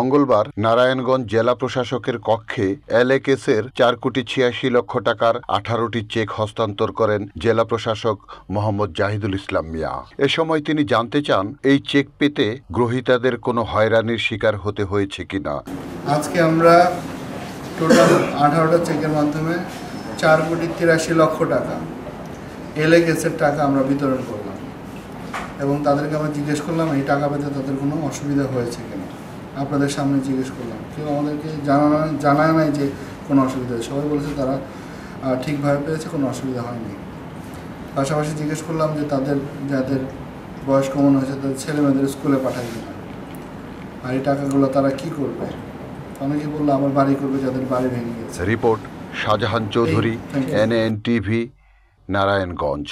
মঙ্গলবার নারায়ণগঞ্জ জেলা প্রশাসকের কক্ষে এলএকেসের 4,86 লক্ষ টাকার 18টি চেক হস্তান্তর করেন জেলা প্রশাসক মোহাম্মদ জাহিদুল ইসলাম মিয়া। এ সময় তিনি জানতে চান এই চেক পেতে গ্রহীতাদের কোনো হয়রানির শিকার হতে হয়েছে কিনা। আজকে আমরা টোটাল 18টা চেকের মাধ্যমে 4,83 লক্ষ টাকা এলএকেসের টাকা আমরা বিতরণ করলাম এবং তাদেরকে আমরা জিজ্ঞেস করলাম এই টাকা পেতে তাদের কোনো অসুবিধা হয়েছে কিনা। আপনাদের সামনে জিজ্ঞেস করলাম, কেউ আমাদেরকে জানায় নাই যে কোনো অসুবিধা হয়েছে। সবাই বলেছে তারা ঠিকভাবে পেয়েছে, কোনো অসুবিধা হয়নি। পাশাপাশি জিজ্ঞেস করলাম যে যাদের বয়স কমন হয়েছে তাদের ছেলেমেয়েদের স্কুলে পাঠায় কিনা, আর এই টাকাগুলো তারা কি করবে। অনেকে বললো আবার বাড়ি করবে যাদের বাড়ি ভেঙে গেছে। Report Shahjahan Chowdhury, NNTV, Narayanganj.